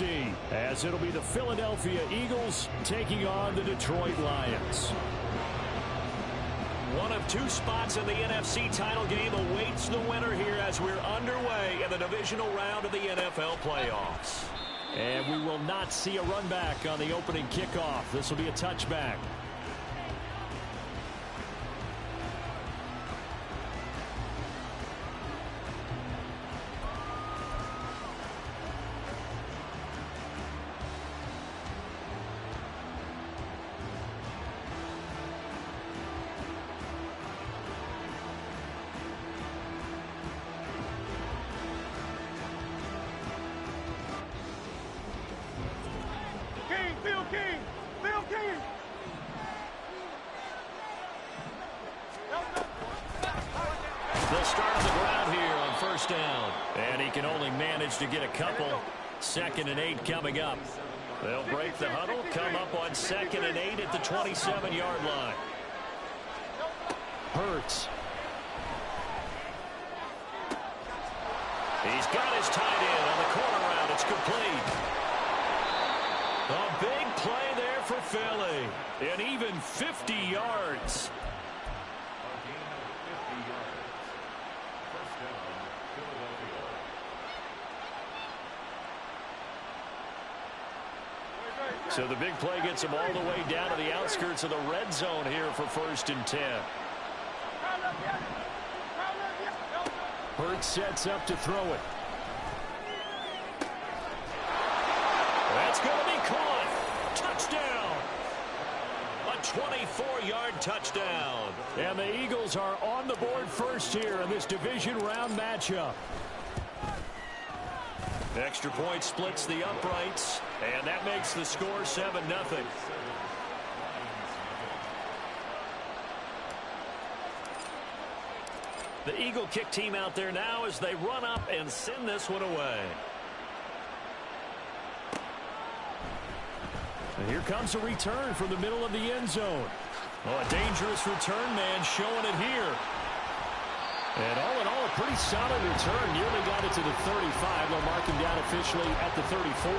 NFC, as it'll be the Philadelphia Eagles taking on the Detroit Lions. One of two spots in the NFC title game awaits the winner here as we're underway in the divisional round of the NFL playoffs. And we will not see a run back on the opening kickoff. This will be a touchback. They'll start on the ground here on first down. And he can only manage to get a couple. 2nd and 8 coming up. They'll break the huddle, come up on 2nd and 8 at the 27-yard line. Hurts. He's got his tight end on the corner route. It's complete. A big play there for Philly. And even 50 yards. So the big play gets him all the way down to the outskirts of the red zone here for 1st and 10. Hurts sets up to throw it. That's going to be caught. Touchdown. A 24-yard touchdown. And the Eagles are on the board first here in this division round matchup. Extra point splits the uprights, and that makes the score 7-0. The Eagle kick team out there now as they run up and send this one away. And here comes a return from the middle of the end zone. Oh, a dangerous return man showing it here. And all in all, a pretty solid return. Nearly got it to the 35. They'll mark him down officially at the 34.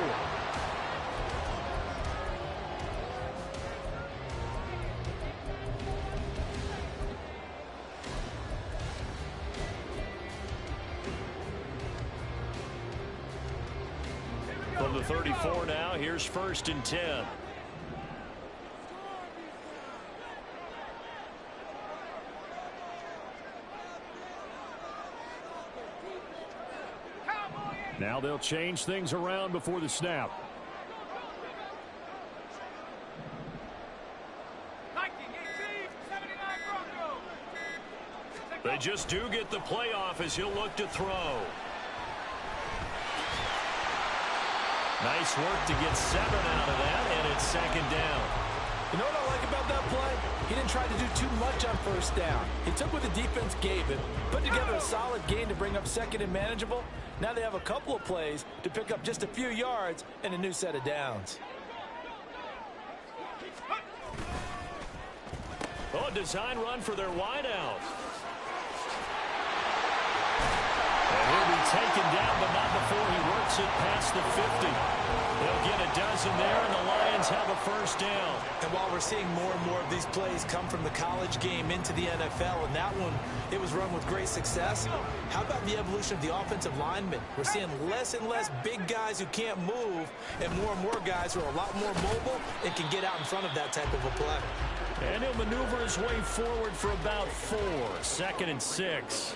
From the 34 now, here's 1st and 10. Now they'll change things around before the snap. They just do get the playoff as he'll look to throw. Nice work to get 7 out of that, and it's 2nd down. You know what I like about that play? He didn't try to do too much on 1st down. He took what the defense gave him, put together a solid gain to bring up 2nd and manageable. Now they have a couple of plays to pick up just a few yards and a new set of downs. Oh, a design run for their wideout. And he'll be taken down, but not before he works it past the 50. They'll get a dozen there, and the Lions have a 1st down. And while we're seeing more and more of these plays come from the college game into the NFL, and that one, it was run with great success, how about the evolution of the offensive linemen? We're seeing less and less big guys who can't move, and more guys who are a lot more mobile and can get out in front of that type of a play. And he'll maneuver his way forward for about 4. 2nd and 6.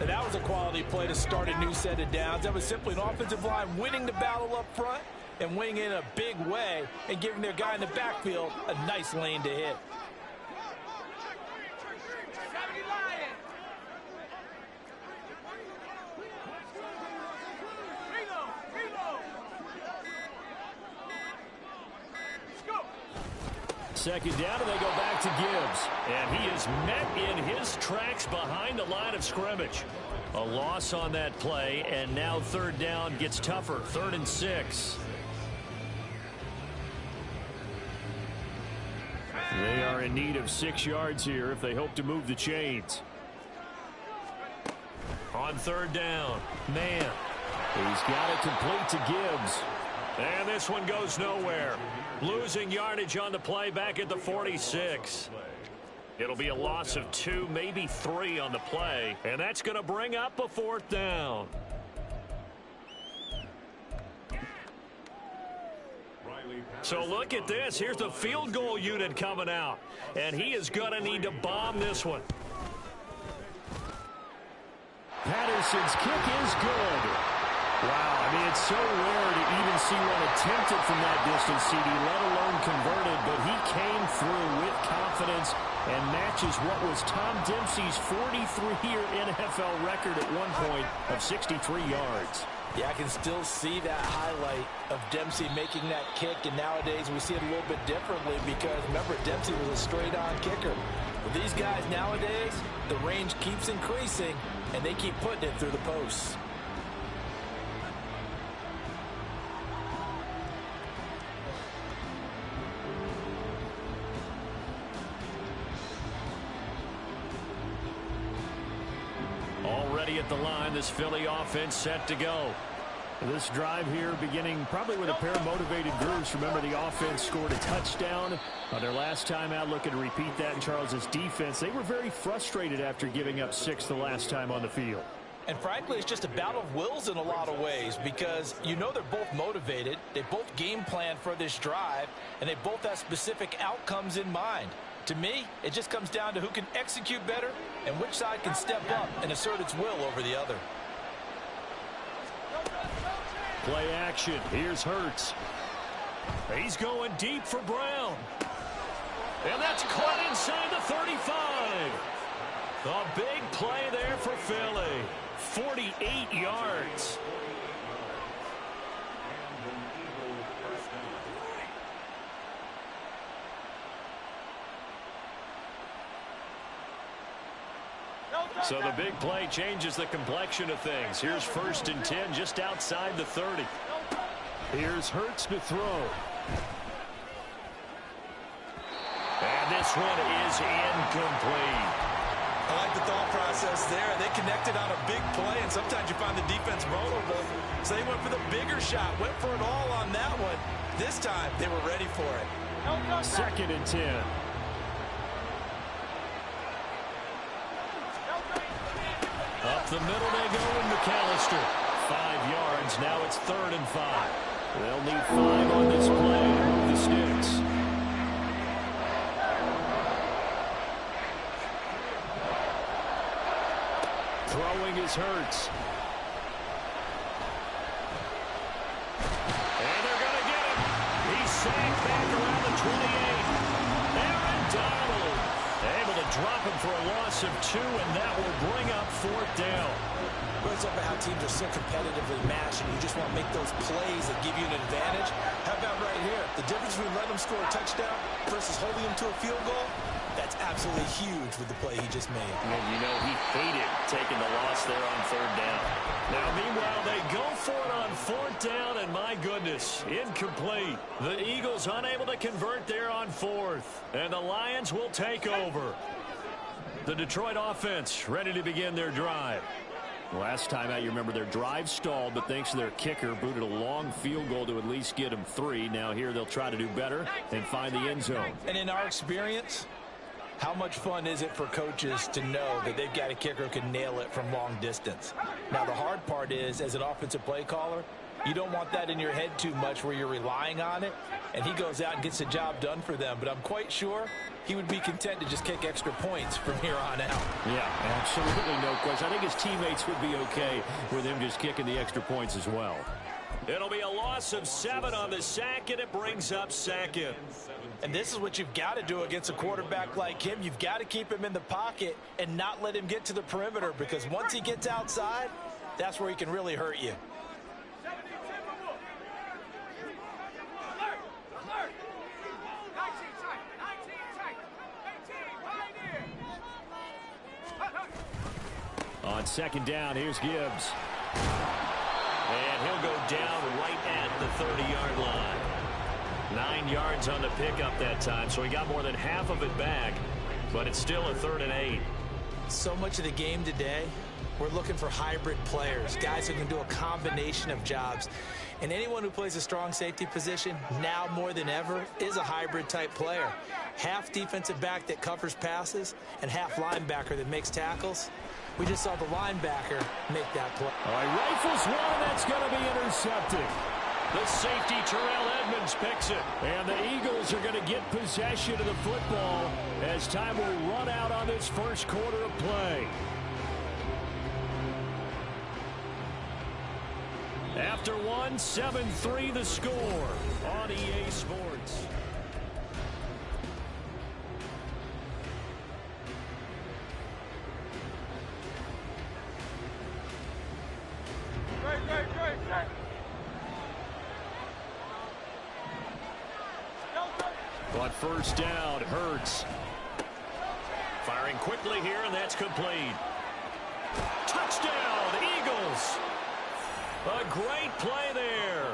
And that was a quality play to start a new set of downs. That was simply an offensive line winning the battle up front and winning in a big way and giving their guy in the backfield a nice lane to hit. Second down, and they go back to Gibbs. And he is met in his tracks behind the line of scrimmage. A loss on that play, and now 3rd down gets tougher. 3rd and 6. They are in need of 6 yards here if they hope to move the chains. On 3rd down, man. He's got it complete to Gibbs. And this one goes nowhere. Losing yardage on the play back at the 46. It'll be a loss of 2, maybe 3 on the play. And that's going to bring up a 4th down. So look at this. Here's the field goal unit coming out. And he is going to need to bomb this one. Patterson's kick is good. Wow, I mean, it's so rare to even see one attempted from that distance, CD, let alone converted. But he came through with confidence and matches what was Tom Dempsey's 43-year NFL record at one point of 63 yards. Yeah, I can still see that highlight of Dempsey making that kick, and nowadays we see it a little bit differently because, remember, Dempsey was a straight-on kicker. With these guys nowadays, the range keeps increasing, and they keep putting it through the posts. Already at the line, this Philly offense set to go. This drive here beginning probably with a pair of motivated groups. Remember, the offense scored a touchdown on their last time out, looking to repeat that in Charles's defense. They were very frustrated after giving up 6 the last time on the field. And frankly, it's just a battle of wills in a lot of ways because you know they're both motivated. They both game plan for this drive, and they both have specific outcomes in mind. To me, it just comes down to who can execute better and which side can step up and assert its will over the other. Play action. Here's Hurts. He's going deep for Brown. And that's caught inside the 35. A big play there for Philly. 48 yards. So the big play changes the complexion of things. Here's 1st and 10 just outside the 30. Here's Hurts to throw. And this one is incomplete. I like the thought process there. They connected on a big play, and sometimes you find the defense vulnerable. So they went for the bigger shot, went for it all on that one. This time, they were ready for it. 2nd and 10. Up the middle they go in McAllister. 5 yards. Now it's 3rd and 5. They'll need 5 on this play to move the sticks. Throwing is Hurts. And they're going to get him. He's sacked back around the 28. Aaron Donald able to drop him for a loss of 2, and that will bring up 4th down. It's up about how teams are so competitively matched, and you just want to make those plays that give you an advantage. How about right here? The difference between letting them score a touchdown versus holding them to a field goal, that's absolutely huge with the play he just made. And you know he hated taking the loss there on 3rd down. Now, meanwhile, they go for it on 4th down, and my goodness, incomplete. The Eagles unable to convert there on 4th, and the Lions will take over. The Detroit offense ready to begin their drive. Last time out, you remember their drive stalled, but thanks to their kicker, booted a long field goal to at least get them 3. Now here they'll try to do better and find the end zone. And in our experience, how much fun is it for coaches to know that they've got a kicker who can nail it from long distance? Now, the hard part is, as an offensive play caller, you don't want that in your head too much where you're relying on it, and he goes out and gets the job done for them. But I'm quite sure he would be content to just kick extra points from here on out. Yeah, absolutely no question. I think his teammates would be okay with him just kicking the extra points as well. It'll be a loss of 7 on the sack, and it brings up 2nd. And this is what you've got to do against a quarterback like him. You've got to keep him in the pocket and not let him get to the perimeter, because once he gets outside, that's where he can really hurt you. On 2nd down, here's Gibbs. And he'll go down right at the 30-yard line. 9 yards on the pickup that time, so he got more than half of it back, but it's still a 3rd and 8. So much of the game today We're looking for hybrid players, guys who can do a combination of jobs. And anyone who plays a strong safety position, now more than ever, is a hybrid-type player. Half defensive back that covers passes and half linebacker that makes tackles. We just saw the linebacker make that play. All right, rifles one, that's going to be intercepted. The safety, Terrell Edmonds, picks it. And the Eagles are going to get possession of the football as time will run out on this first quarter of play. After one, 7-3 the score on EA Sports. On first down, Hurts. Firing quickly here, and that's complete. Touchdown, Eagles! A great play there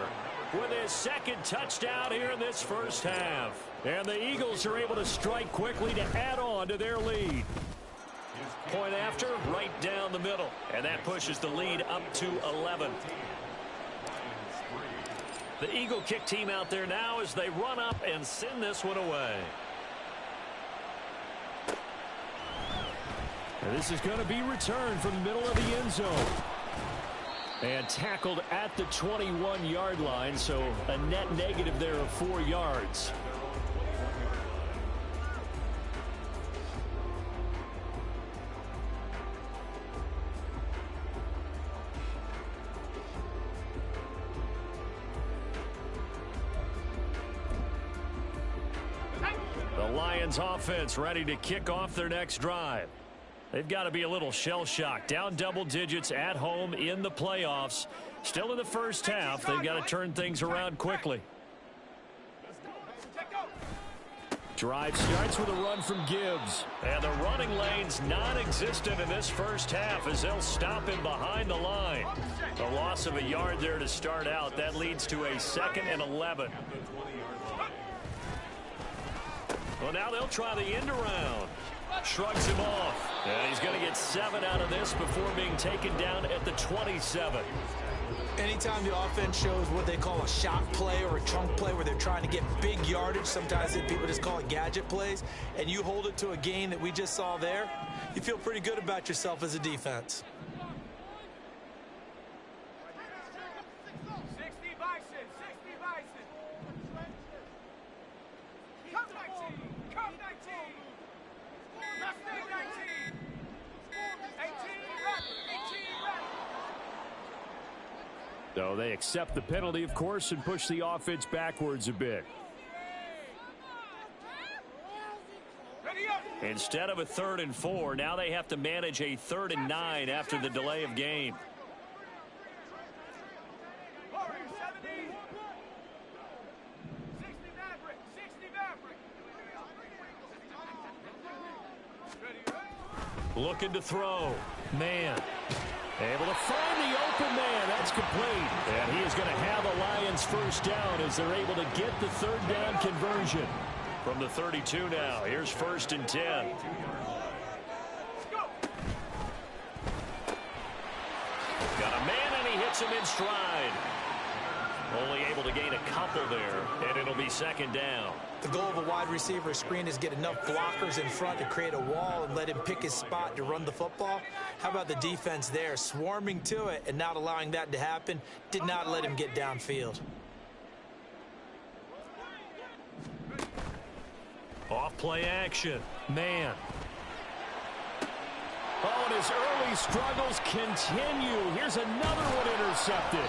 with his second touchdown here in this first half. And the Eagles are able to strike quickly to add on to their lead. Point after, right down the middle. And that pushes the lead up to 11. The Eagle kick team out there now as they run up and send this one away. And this is going to be returned from the middle of the end zone. And tackled at the 21-yard line, so a net negative there of 4 yards. The Lions offense ready to kick off their next drive. They've got to be a little shell-shocked. Down double digits at home in the playoffs. Still in the first half. They've got to turn things around quickly. Drive starts with a run from Gibbs. And the running lane's non-existent in this first half as they'll stop him behind the line. A loss of a yard there to start out. That leads to a 2nd and 11. Well, now they'll try the end around. Shrugs him off. And he's going to get 7 out of this before being taken down at the 27. Anytime the offense shows what they call a shot play or a chunk play where they're trying to get big yardage, sometimes people just call it gadget plays, and you hold it to a gain that we just saw there, you feel pretty good about yourself as a defense. So they accept the penalty, of course, and push the offense backwards a bit. Instead of a 3rd and 4, now they have to manage a 3rd and 9 after the delay of game. Looking to throw. Man. Able to find the open man. That's complete. And he is going to have a Lions first down as they're able to get the 3rd down conversion. From the 32 now, here's 1st and 10. Got a man, and he hits him in stride. Only able to gain a couple there, and it'll be 2nd down. The goal of a wide receiver screen is get enough blockers in front to create a wall and let him pick his spot to run the football. How about the defense there, swarming to it and not allowing that to happen? Did not let him get downfield. Off play action. Man. Oh, and his early struggles continue. Here's another one intercepted.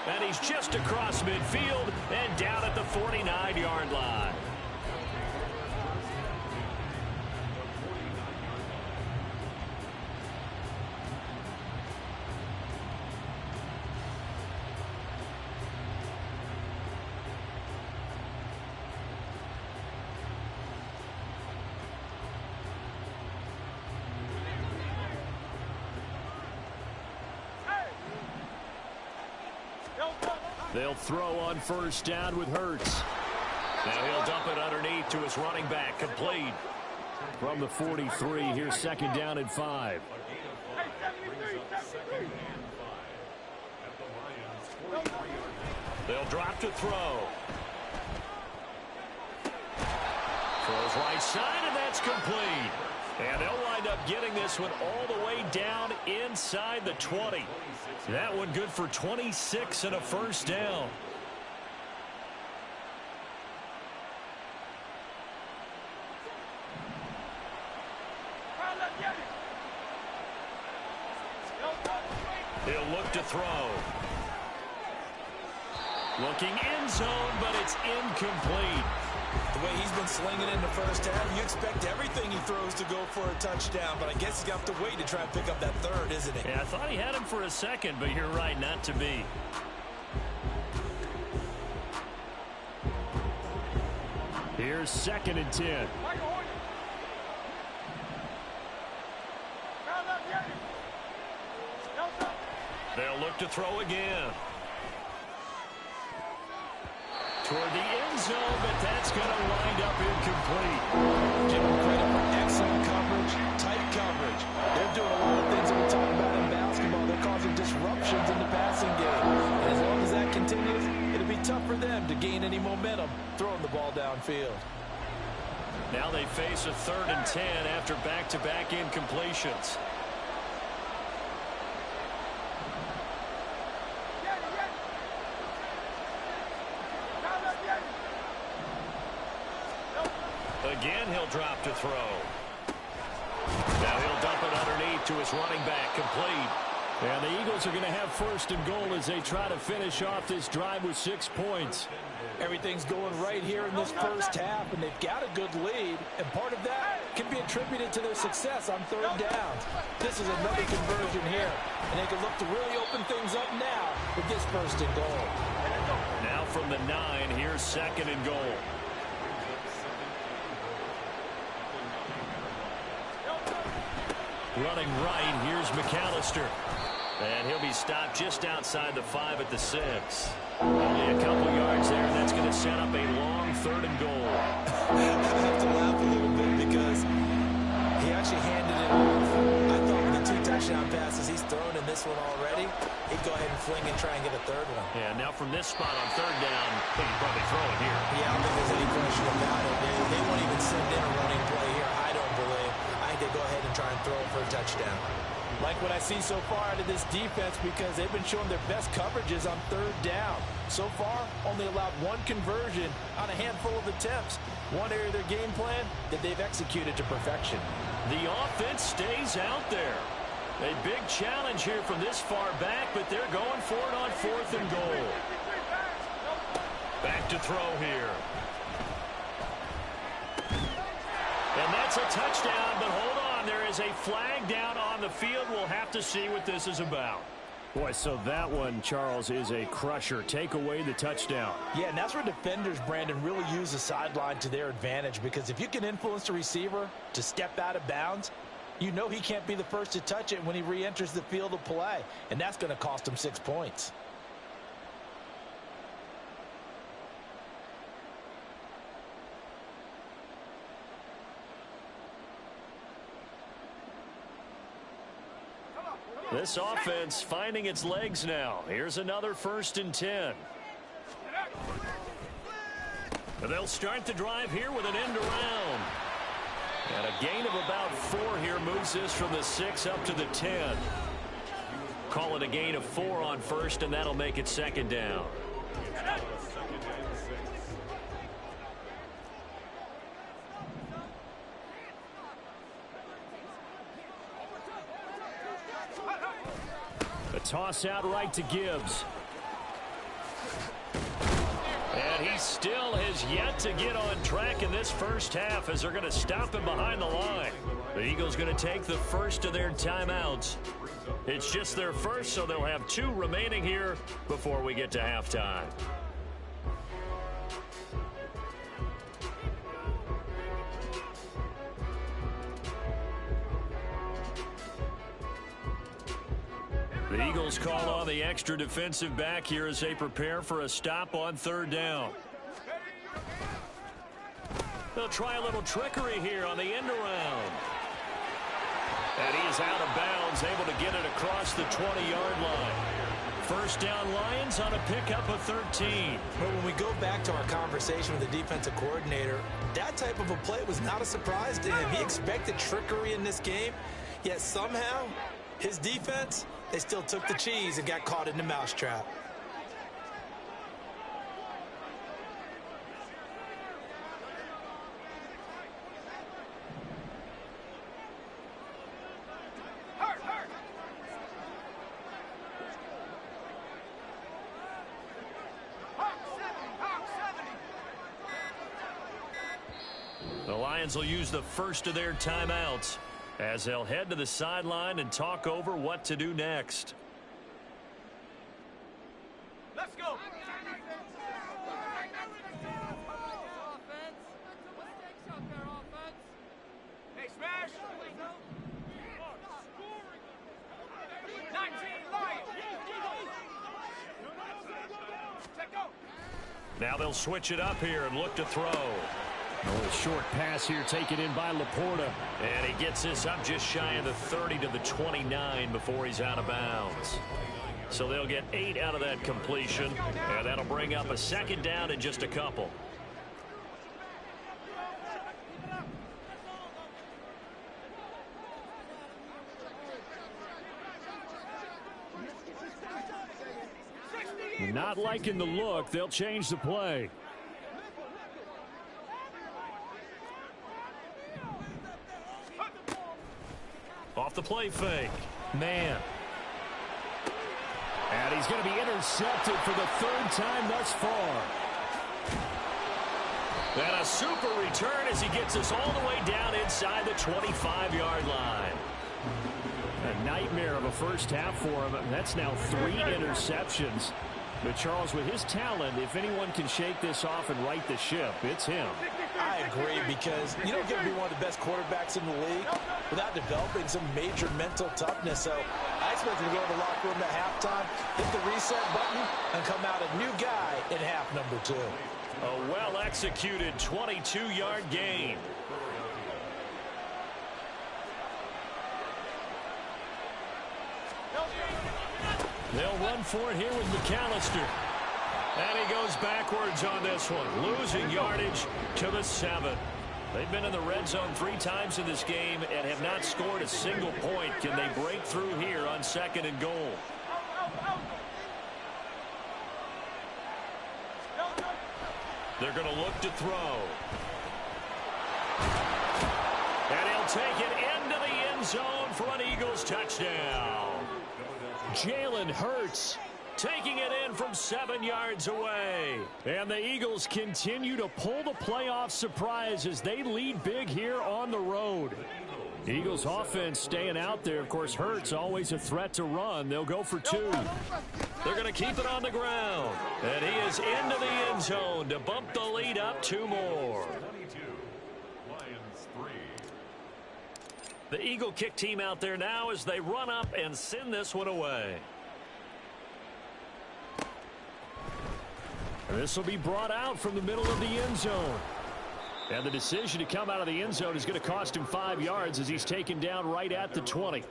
And he's just across midfield and down at the 49-yard line. They'll throw on first down with Hurts. Now he'll dump it underneath to his running back, complete. From the 43, here's 2nd down and 5. They'll drop to throw. Throws right side, and that's complete. And they'll wind up getting this one all the way down inside the 20. That one good for 26 and a first down. He'll look to throw. Looking end zone, but it's incomplete. The way he's been slinging in the first half, you expect everything he throws to go for a touchdown, but I guess he's got to wait to try and pick up that third, isn't he? Yeah, I thought he had him for a second, but you're right, not to be. Here's 2nd and 10. They'll look to throw again. Toward the end zone, but that's going to wind up incomplete. Give them credit for excellent coverage, tight coverage. They're doing a lot of things that we talk about in basketball. They're causing disruptions in the passing game. And as long as that continues, it'll be tough for them to gain any momentum throwing the ball downfield. Now they face a 3rd and 10 after back-to-back incompletions. Again, he'll drop to throw. Now he'll dump it underneath to his running back, complete. And the Eagles are going to have 1st and goal as they try to finish off this drive with 6 points. Everything's going right here in this first half, and they've got a good lead, and part of that can be attributed to their success on 3rd down. This is another conversion here, and they can look to really open things up now with this 1st and goal. Now from the 9, here's 2nd and goal. Running right, here's McAllister. And he'll be stopped just outside the 5 at the 6. Only a couple yards there, and that's going to set up a long 3rd and goal. I have to laugh a little bit because he actually handed it off. I thought with the 2 touchdown passes he's thrown in this one already, he'd go ahead and fling and try and get a 3rd one. Yeah, now from this spot on 3rd down, he can probably throw it here. Yeah, I don't think there's any question about it. They won't even send in a running play here, I don't believe. I think they go ahead and try and throw it for a touchdown. Like what I see so far out of this defense, because they've been showing their best coverages on 3rd down. So far, only allowed 1 conversion on a handful of attempts. One area of their game plan that they've executed to perfection. The offense stays out there. A big challenge here from this far back, but they're going for it on 4th and goal. Back to throw here. And that's a touchdown, but hold on. There is a flag down on the field. We'll have to see what this is about. Boy, so that one, Charles, is a crusher. Take away the touchdown. Yeah, and that's where defenders, Brandon, really use the sideline to their advantage, because if you can influence the receiver to step out of bounds, you know he can't be the first to touch it when he re-enters the field of play, and that's going to cost him 6 points. This offense finding its legs now. Here's another 1st and 10. They'll start the drive here with an end around. And a gain of about 4 here moves this from the 6 up to the 10. Call it a gain of 4 on 1st, and that'll make it 2nd down. A toss out right to Gibbs. And he still has yet to get on track in this first half as they're going to stop him behind the line. The Eagles going to take the first of their timeouts. It's just their first, so they'll have 2 remaining here before we get to halftime. The Eagles call on the extra defensive back here as they prepare for a stop on 3rd down. They'll try a little trickery here on the end around. And he is out of bounds, able to get it across the 20-yard line. First down Lions on a pickup of 13. But when we go back to our conversation with the defensive coordinator, that type of a play was not a surprise to him. He expected trickery in this game, yet somehow his defense, they still took the cheese and got caught in the mousetrap. The Lions will use the first of their timeouts as they'll head to the sideline and talk over what to do next. Let's go. Hey, smash. 19 Lions. Now they'll switch it up here and look to throw. A little short pass here taken in by Laporta. And he gets this up just shy of the 30 to the 29 before he's out of bounds. So they'll get 8 out of that completion, and that'll bring up a second down in just a couple. Not liking the look. They'll change the play. Off the play fake. Man. And he's going to be intercepted for the third time thus far. And a super return as he gets us all the way down inside the 25-yard line. A nightmare of a first half for him. That's now 3 interceptions. But, Charles, with his talent, if anyone can shake this off and right the ship, it's him. I agree, because you don't get to be one of the best quarterbacks in the league without developing some major mental toughness. So I expect him to go to the locker room at halftime, hit the reset button, and come out a new guy in half number 2. A well-executed 22-yard gain. They'll run for it here with McAllister. And he goes backwards on this one, losing yardage to the 7. They've been in the red zone 3 times in this game and have not scored a single point. Can they break through here on 2nd and goal? They're going to look to throw. And he'll take it into the end zone for an Eagles touchdown. Jalen Hurts taking it in from 7 yards away. And the Eagles continue to pull the playoff surprise as they lead big here on the road. Eagles offense staying out there. Of course, Hurts always a threat to run. They'll go for 2. They're going to keep it on the ground. And he is into the end zone to bump the lead up 2 more. The Eagle kick team out there now as they run up and send this one away. And this will be brought out from the middle of the end zone. And the decision to come out of the end zone is going to cost him 5 yards as he's taken down right at the 20.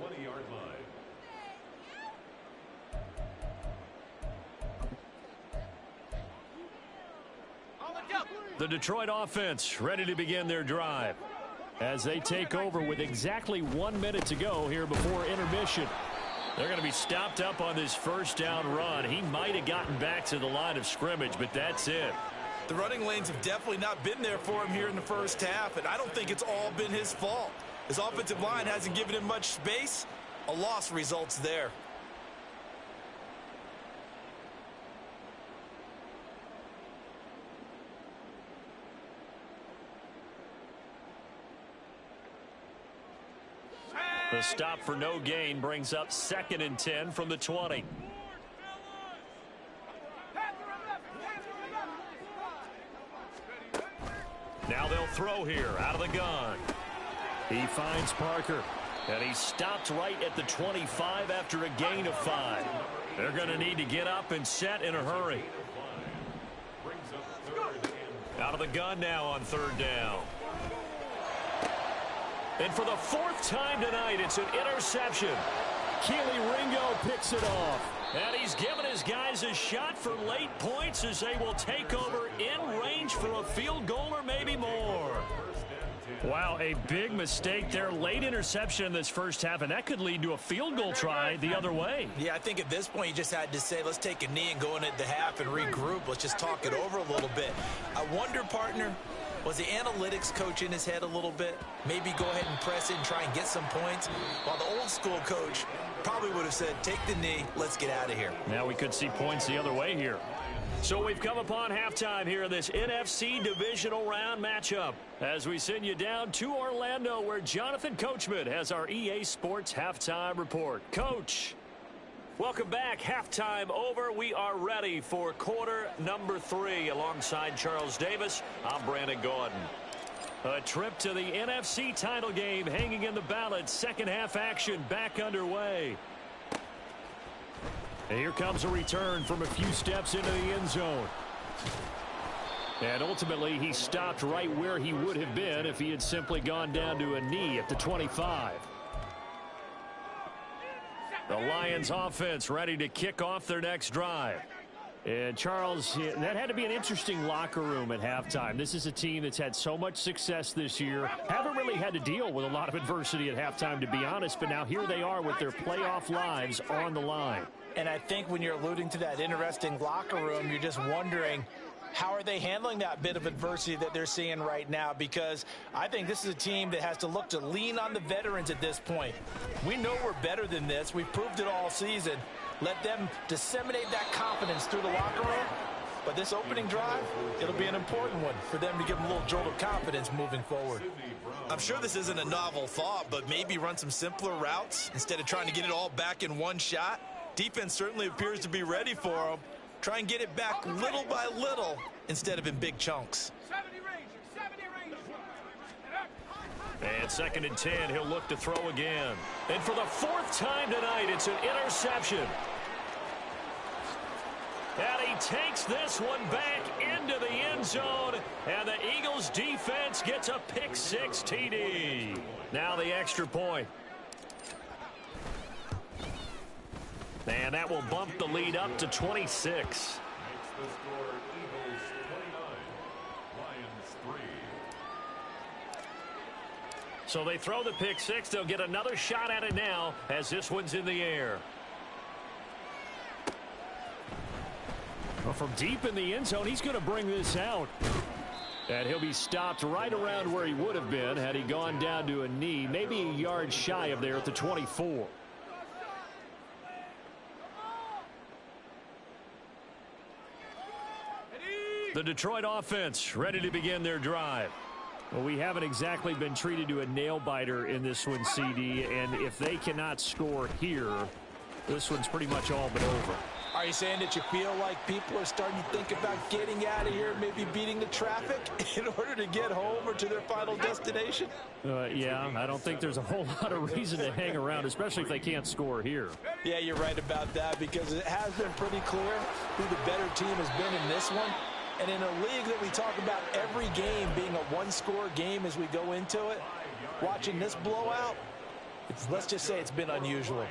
The Detroit offense ready to begin their drive as they take over with exactly 1 minute to go here before intermission. They're going to be stopped up on this first down run. He might have gotten back to the line of scrimmage, but that's it. The running lanes have definitely not been there for him here in the first half, and I don't think it's all been his fault. His offensive line hasn't given him much space. A loss results there. The stop for no gain brings up 2nd and 10 from the 20. Now they'll throw here out of the gun. He finds Parker. And he stopped right at the 25 after a gain of 5. They're going to need to get up and set in a hurry. Out of the gun now on 3rd down. And for the 4th time tonight, it's an interception. Keely Ringo picks it off. And he's given his guys a shot for late points as they will take over in range for a field goal or maybe more. Wow, a big mistake there. Late interception in this first half, and that could lead to a field goal try the other way. Yeah, I think at this point you just had to say, let's take a knee and go into the half and regroup. Let's just talk it over a little bit. I wonder, partner, was the analytics coach in his head a little bit? Maybe go ahead and press it and try and get some points? While the old school coach probably would have said, take the knee, let's get out of here. Now we could see points the other way here. So we've come upon halftime here in this NFC divisional round matchup as we send you down to Orlando where Jonathan Coachman has our EA Sports halftime report. Coach, welcome back. Halftime over. We are ready for quarter number 3 alongside Charles Davis. I'm Brandon Gordon. A trip to the NFC title game hanging in the balance. Second half action back underway. And here comes a return from a few steps into the end zone. And ultimately, he stopped right where he would have been if he had simply gone down to a knee at the 25. The Lions offense ready to kick off their next drive. And Charles, that had to be an interesting locker room at halftime. This is a team that's had so much success this year. Haven't really had to deal with a lot of adversity at halftime, to be honest. But now here they are with their playoff lives on the line. And I think when you're alluding to that interesting locker room, you're just wondering, how are they handling that bit of adversity that they're seeing right now? Because I think this is a team that has to look to lean on the veterans at this point. We know we're better than this. We've proved it all season. Let them disseminate that confidence through the locker room. But this opening drive, it'll be an important one for them to give them a little jolt of confidence moving forward. I'm sure this isn't a novel thought, but maybe run some simpler routes instead of trying to get it all back in one shot. Defense certainly appears to be ready for them. Try and get it back little by little instead of in big chunks. 70 range. And 2nd and 10, he'll look to throw again. And for the 4th time tonight, it's an interception. And he takes this one back into the end zone. And the Eagles defense gets a pick-6 TD. Now the extra point. And that will bump the lead up to 26. So they throw the pick-6. They'll get another shot at it now as this one's in the air. Well, from deep in the end zone, he's going to bring this out. And he'll be stopped right around where he would have been had he gone down to a knee, maybe a yard shy of there at the 24. The Detroit offense ready to begin their drive. Well, we haven't exactly been treated to a nail-biter in this one, CD, and if they cannot score here, this one's pretty much all but over. Are you saying that you feel like people are starting to think about getting out of here, maybe beating the traffic in order to get home or to their final destination? Yeah, I don't think there's a whole lot of reason to hang around, especially if they can't score here. Yeah, you're right about that because it has been pretty clear who the better team has been in this one. And in a league that we talk about every game being a one-score game as we go into it, watching this blowout, let's just say it's been unusual.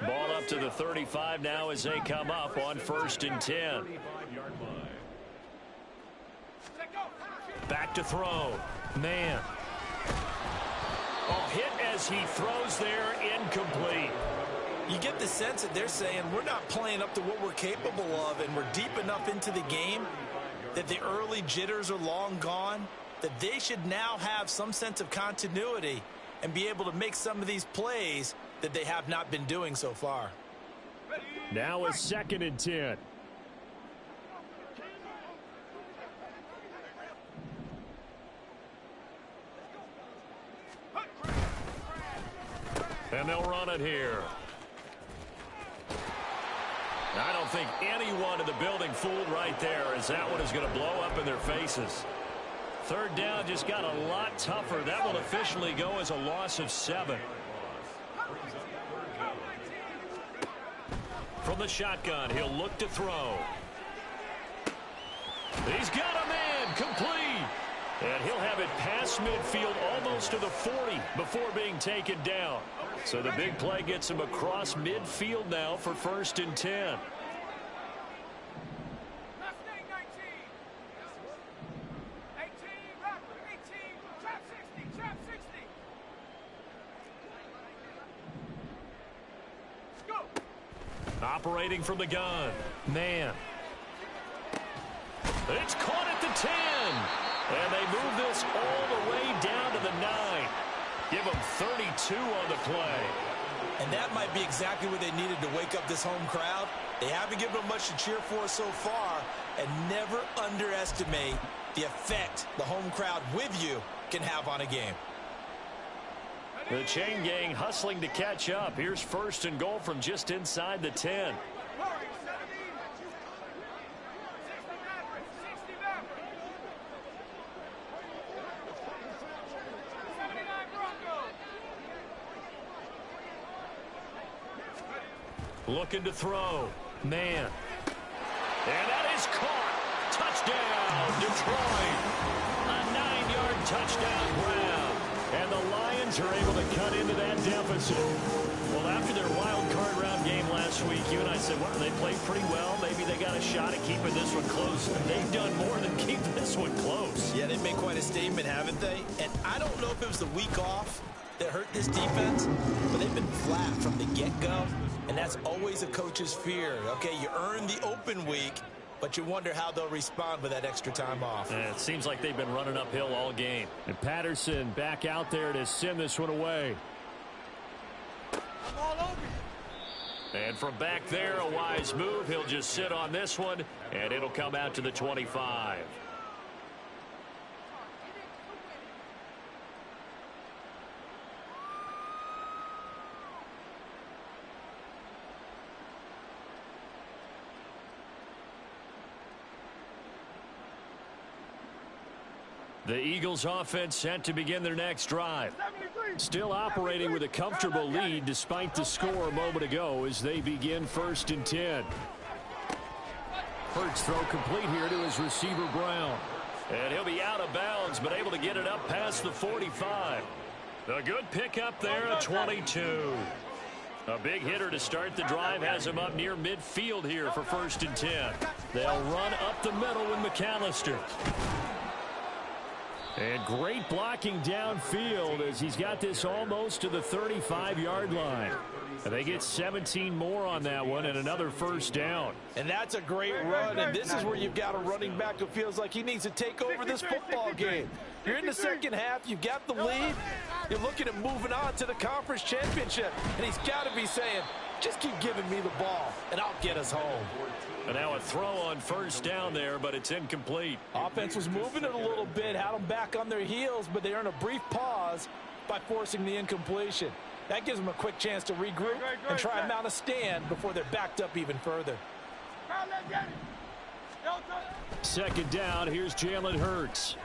Ball up to the 35 now as they come up on 1st and 10. Back to throw. Man. Oh, hit as he throws there, incomplete. You get the sense that they're saying we're not playing up to what we're capable of, and we're deep enough into the game that the early jitters are long gone, that they should now have some sense of continuity and be able to make some of these plays that they have not been doing so far. Now a 2nd and 10. And they'll run it here. I don't think anyone in the building fooled right there as that one is going to blow up in their faces. 3rd down just got a lot tougher. That will officially go as a loss of 7. From the shotgun, he'll look to throw. He's got a man complete. And he'll have it past midfield almost to the 40 before being taken down. So the big play gets him across midfield now for 1st and 10. Operating from the gun. Man. It's caught at the 10. And they move this all the way down to the 9. Give them 32 on the play. And that might be exactly what they needed to wake up this home crowd. They haven't given them much to cheer for so far. And never underestimate the effect the home crowd with you can have on a game. The chain gang hustling to catch up. Here's 1st and goal from just inside the 10. Looking to throw. Man. And that is caught. Touchdown, Detroit. A 9-yard touchdown grab. And the Lions are able to cut into that deficit. Well, after their wild card round game last week, you and I said, well, they played pretty well. Maybe they got a shot at keeping this one close. They've done more than keep this one close. Yeah, they've made quite a statement, haven't they? And I don't know if it was the week off that hurt this defense, but they've been flat from the get-go. And that's always a coach's fear. Okay, you earn the open week, but you wonder how they'll respond with that extra time off. And it seems like they've been running uphill all game. And Patterson back out there to send this one away. I'm all over you. And from back there, a wise move. He'll just sit on this one, and it'll come out to the 25. The Eagles offense set to begin their next drive. Still operating with a comfortable lead despite the score a moment ago as they begin 1st and 10. Hurts throw complete here to his receiver Brown. And he'll be out of bounds but able to get it up past the 45. A good pickup there at 22. A big hitter to start the drive has him up near midfield here for 1st and 10. They'll run up the middle with McAllister. And great blocking downfield as he's got this almost to the 35-yard line. And they get 17 more on that one and another 1st down. And that's a great run, and this is where you've got a running back who feels like he needs to take over this football game. You're in the second half, you've got the lead, you're looking at moving on to the conference championship, and he's got to be saying, just keep giving me the ball, and I'll get us home. And now a throw on 1st down there, but it's incomplete. Offense was moving it a little bit, had them back on their heels, but they earned a brief pause by forcing the incompletion. That gives them a quick chance to regroup and try and mount a stand before they're backed up even further. 2nd down, here's Jalen Hurts.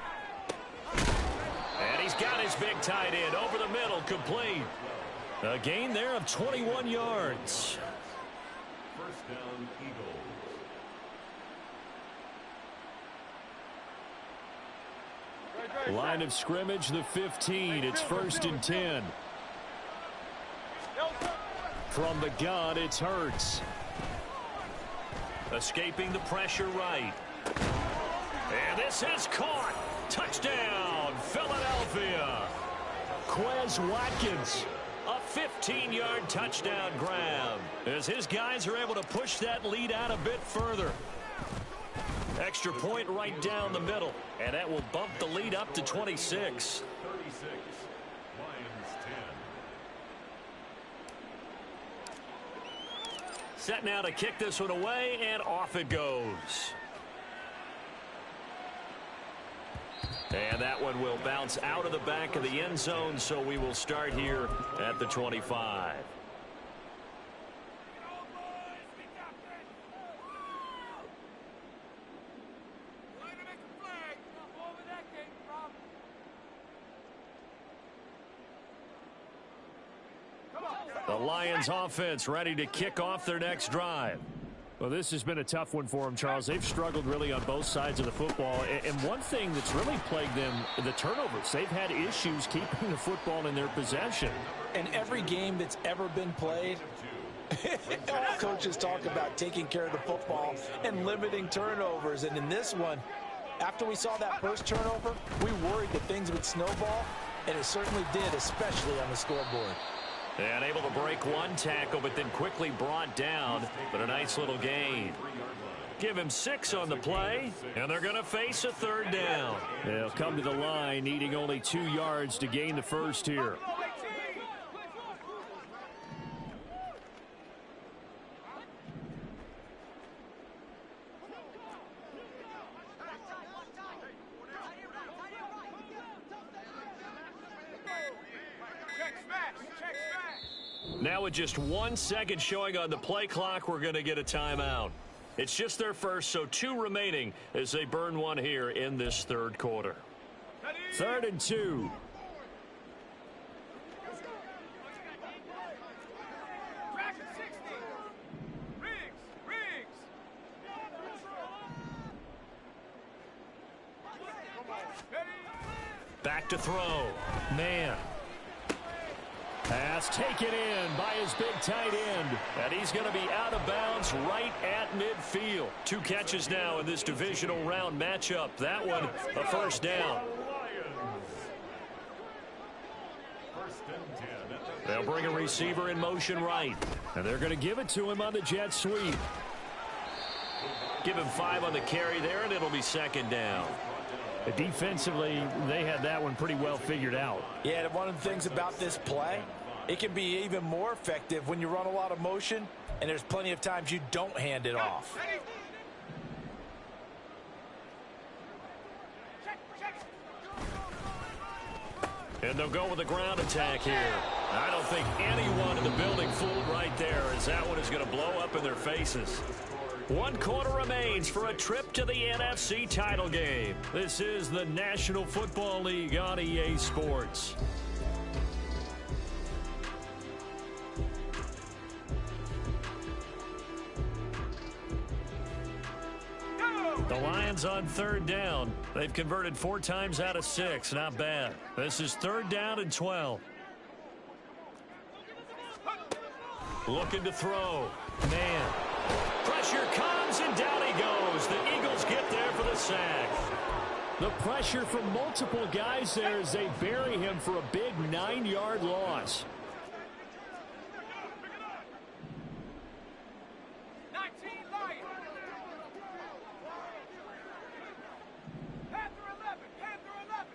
And he's got his big tight end over the middle, complete. A gain there of 21 yards. 1st down, Eagles. Line of scrimmage, the 15. It's 1st and 10. From the gun, it's Hurts. Escaping the pressure right. And this is caught. Touchdown, Philadelphia. Quez Watkins. A 15-yard touchdown grab as his guys are able to push that lead out a bit further. Extra point right down the middle, and that will bump the lead up to 26. 36, Lions 10. Set now to kick this one away, and off it goes. And that one will bounce out of the back of the end zone, so we will start here at the 25. The Lions offense ready to kick off their next drive. Well, this has been a tough one for them, Charles. They've struggled really on both sides of the football. And one thing that's really plagued them, the turnovers. They've had issues keeping the football in their possession. In every game that's ever been played, all coaches talk about taking care of the football and limiting turnovers. And in this one, after we saw that first turnover, we worried that things would snowball, and it certainly did, especially on the scoreboard. And able to break one tackle, but then quickly brought down. But a nice little gain. Give him 6 on the play, and they're going to face a third down. They'll come to the line, needing only 2 yards to gain the first here. Now with just 1 second showing on the play clock, we're going to get a timeout. It's just their first, so 2 remaining as they burn one here in this third quarter. 3rd and 2. Back to throw. Man. Pass taken in by his big tight end. And he's going to be out of bounds right at midfield. 2 catches now in this divisional round matchup. That one, a first down. They'll bring a receiver in motion right. And they're going to give it to him on the jet sweep. Give him 5 on the carry there, and it'll be second down. Defensively, they had that one pretty well figured out. Yeah, and one of the things about this play, it can be even more effective when you run a lot of motion, and there's plenty of times you don't hand it off. And they'll go with a ground attack here. I don't think anyone in the building fooled right there, as that one is going to blow up in their faces. 1 quarter remains for a trip to the NFC title game. This is the National Football League on EA Sports. The Lions on 3rd down. They've converted 4 times out of 6. Not bad. This is 3rd down and 12. Looking to throw. Man. Pressure comes, and down he goes. The Eagles get there for the sack. The pressure from multiple guys there as they bury him for a big 9-yard loss. 19 Lions. Panther 11. Panther 11.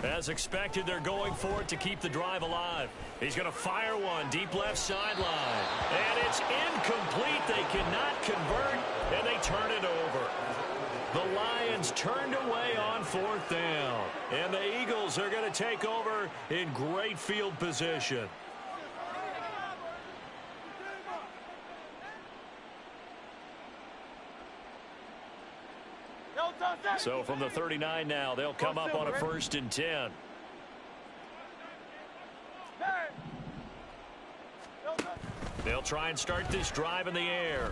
As expected, they're going for it to keep the drive alive. He's going to fire one deep left sideline. And it's incomplete. They cannot convert, and they turn it over. The Lions turned away on 4th down. And the Eagles are going to take over in great field position. So from the 39 now, they'll come up on a 1st and 10. They'll try and start this drive in the air.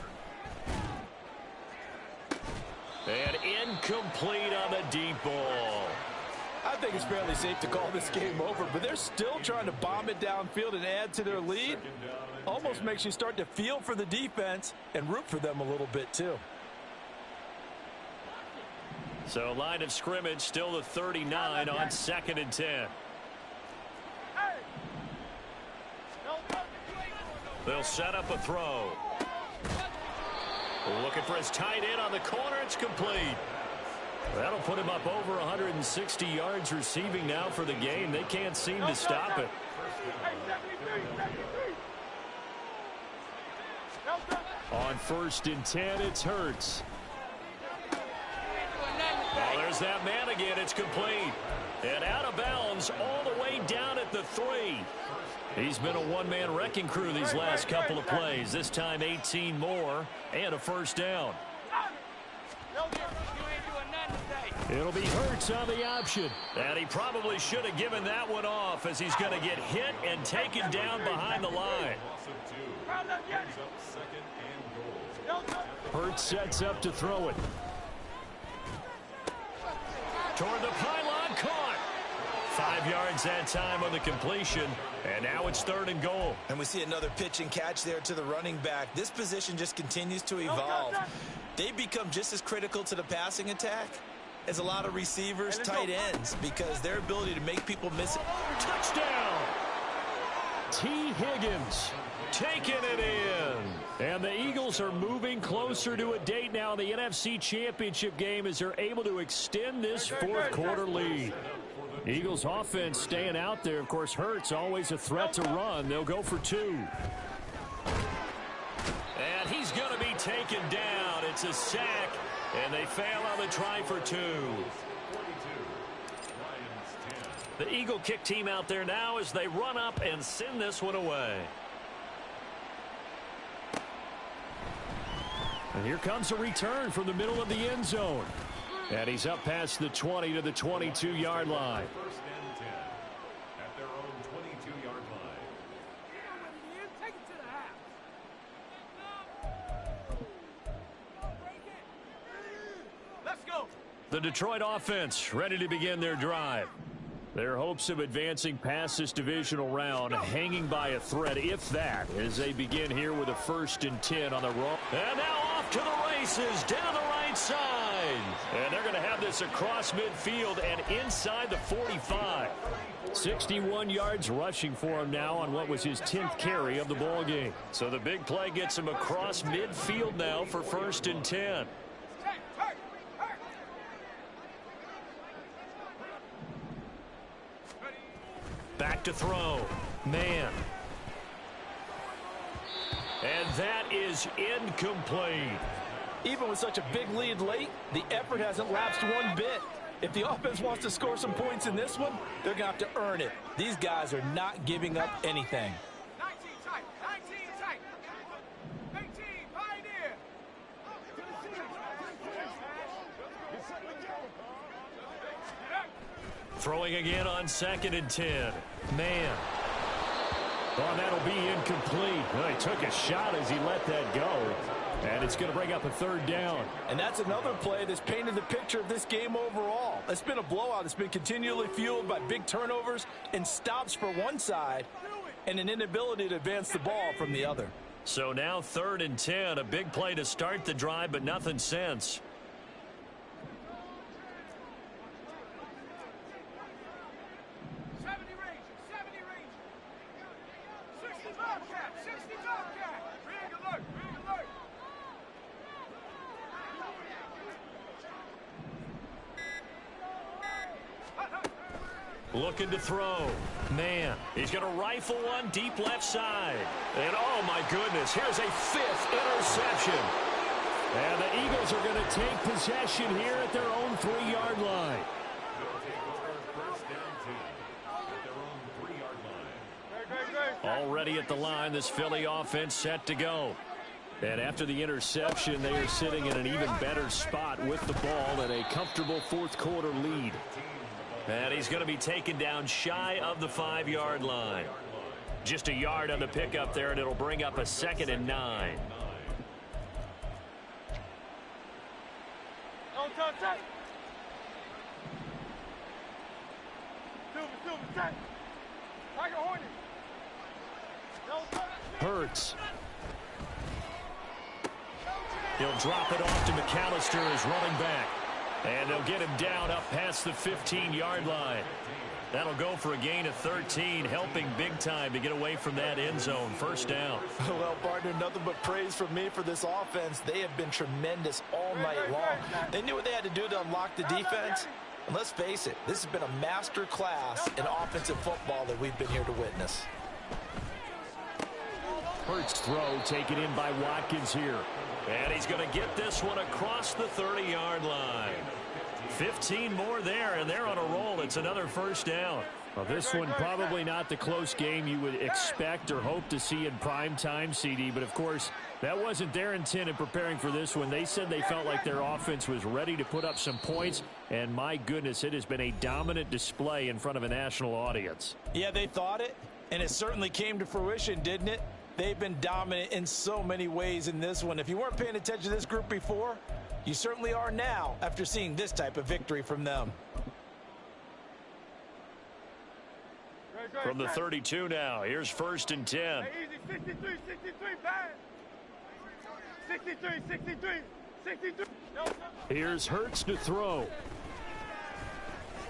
And incomplete on the deep ball. I think it's fairly safe to call this game over, but they're still trying to bomb it downfield and add to their lead. Almost makes you start to feel for the defense and root for them a little bit too. So line of scrimmage still the 39 on 2nd and 10. They'll set up a throw. Looking for his tight end on the corner. It's complete. That'll put him up over 160 yards receiving now for the game. They can't seem to stop it. On 1st and 10, it's Hurts. Oh, there's that man again. It's complete. And out of bounds all the way down at the 3. He's been a one-man wrecking crew these last couple of plays. This time 18 more and a first down. You ain't doing nothing today. It'll be Hurts on the option. And he probably should have given that one off as he's going to get hit and taken down behind the line. Hurts sets up to throw it. Toward the pylon, caught. 5 yards that time on the completion, and now it's 3rd and goal. And we see another pitch and catch there to the running back. This position just continues to evolve. They become just as critical to the passing attack as a lot of receivers, tight ends, because their ability to make people miss it. Touchdown! T. Higgins taking it in. And the Eagles are moving closer to a date now in the NFC Championship game as they're able to extend this 4th quarter lead. Eagles offense staying out there. Of course, Hurts always a threat to run. They'll go for 2. And he's going to be taken down. It's a sack, and they fail on the try for 2. The Eagle kick team out there now as they run up and send this one away. And here comes a return from the middle of the end zone. And he's up past the 20 to the 22-yard line. First and 10 at their own 22-yard line. Take it to the house. Let's go. The Detroit offense ready to begin their drive. Their hopes of advancing past this divisional round hanging by a thread, if that, as they begin here with a 1st and 10 on the roll. And now off to the races down the right side. And they're going to have this across midfield and inside the 45. 61 yards rushing for him now on what was his 10th carry of the ball game. So the big play gets him across midfield now for 1st and 10. Back to throw. Man. And that is incomplete. Even with such a big lead late, the effort hasn't lapsed one bit. If the offense wants to score some points in this one, they're going to have to earn it. These guys are not giving up anything. 19 tight. 19 tight. 18 pioneer. Throwing again on 2nd and 10. Man. Oh, that'll be incomplete. Well, he took a shot as he let that go. And it's going to bring up a 3rd down. And that's another play that's painted the picture of this game overall. It's been a blowout. It's been continually fueled by big turnovers and stops for one side and an inability to advance the ball from the other. So now 3rd and 10. A big play to start the drive, but nothing since. 70 range. 70 range. 60 Bobcat. 60 Bobcat. Rig alert. Rig alert. Looking to throw. Man, he's going to rifle one deep left side. And oh my goodness, here's a 5th interception. And the Eagles are going to take possession here at their own 3-yard line. Already at the line, this Philly offense set to go. And after the interception, they are sitting in an even better spot with the ball and a comfortable 4th quarter lead. And he's going to be taken down shy of the 5-yard line. Just a yard on the pickup there, and it'll bring up a 2nd and 9. Hurts. He'll drop it off to McAllister as running back. And they'll get him down up past the 15-yard line. That'll go for a gain of 13, helping big time to get away from that end zone. 1st down. Well, partner, nothing but praise from me for this offense. They have been tremendous all night long. They knew what they had to do to unlock the defense. And let's face it, this has been a master class in offensive football that we've been here to witness. Hurts throw taken in by Watkins here. And he's going to get this one across the 30-yard line. 15 more there, and they're on a roll. It's another 1st down. Well, this one probably not the close game you would expect or hope to see in prime time, CD. But, of course, that wasn't their intent in preparing for this one. They said they felt like their offense was ready to put up some points. And, my goodness, it has been a dominant display in front of a national audience. Yeah, they thought it, and it certainly came to fruition, didn't it? They've been dominant in so many ways in this one. If you weren't paying attention to this group before, you certainly are now after seeing this type of victory from them. From the 32 now, here's 1st and 10. Hey, easy, 63, 63, bad. 63, 63, 63. Here's Hurts to throw.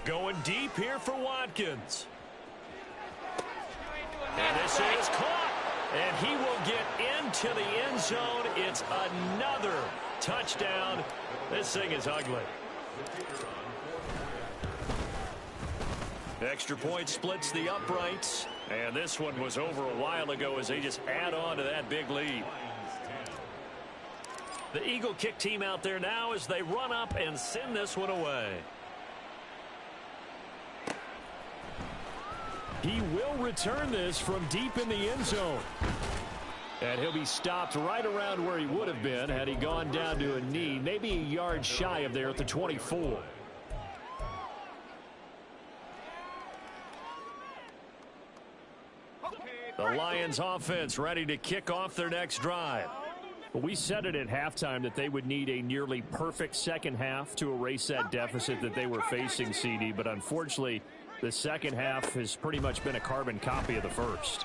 Going deep here for Watkins. And this is caught. And he will get into the end zone. It's another touchdown. This thing is ugly. Extra point splits the uprights. And this one was over a while ago as they just add on to that big lead. The Eagle kick team out there now as they run up and send this one away. He will return this from deep in the end zone. And he'll be stopped right around where he would have been had he gone down to a knee, maybe a yard shy of there at the 24. The Lions offense ready to kick off their next drive. We said it at halftime that they would need a nearly perfect second half to erase that deficit that they were facing, CD. But unfortunately, the second half has pretty much been a carbon copy of the first.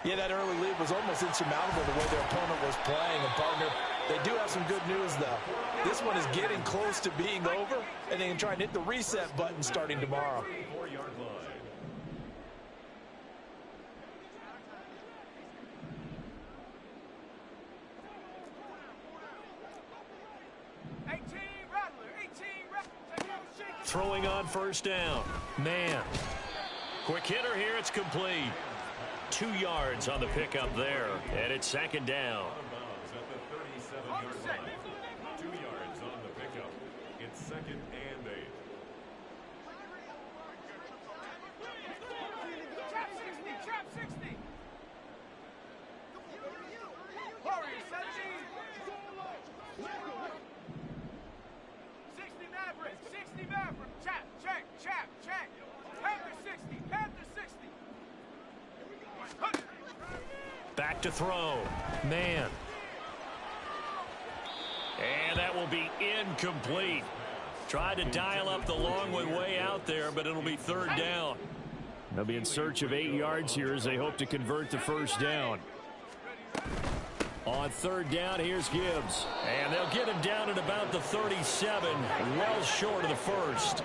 Yeah, that early lead was almost insurmountable the way their opponent was playing. And, partner, they do have some good news, though. This one is getting close to being over, and they can try and hit the reset button starting tomorrow. 4-yard line. Throwing on 1st down. Man. Quick hitter here. It's complete. 2 yards on the pickup there. And it's 2nd down. Out of bounds at the 37-yard line. 2 yards on the pickup. It's 2nd and 8. Trap 60, trap 60. Warriors, 60 Mavericks, 60 Mavericks. Trap, check, trap, check. Panther 60, Panther 60. Back to throw. Man. And that will be incomplete. Tried to dial up the long one way out there, but it'll be 3rd down. They'll be in search of 8 yards here as they hope to convert the 1st down. On 3rd down, here's Gibbs. And they'll get him down at about the 37, well short of the 1st.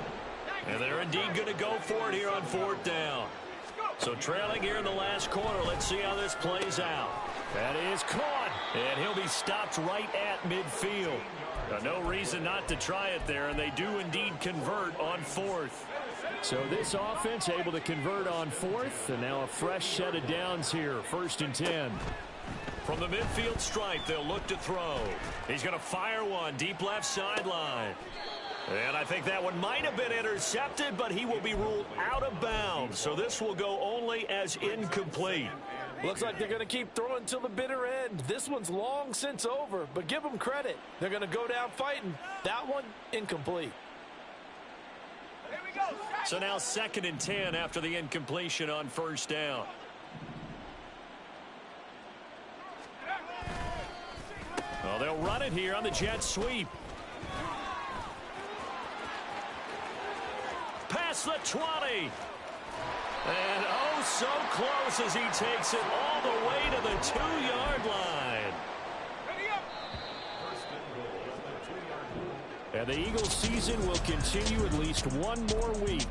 And they're indeed going to go for it here on 4th down. So trailing here in the last quarter. Let's see how this plays out. That is caught. And he'll be stopped right at midfield. No reason not to try it there, and they do indeed convert on 4th. So this offense able to convert on 4th, and now a fresh set of downs here. 1st and 10. From the midfield stripe, they'll look to throw. He's going to fire one deep left sideline. And I think that one might have been intercepted, but he will be ruled out of bounds. So this will go only as incomplete. Looks like they're going to keep throwing till the bitter end. This one's long since over, but give them credit. They're going to go down fighting. That one, incomplete. Here we go. So now 2nd and 10 after the incompletion on 1st down. Well, they'll run it here on the jet sweep. Past the 20. And oh, so close as he takes it all the way to the 2-yard line. First and goal at the 2-yard line. And the Eagles season will continue at least one more week.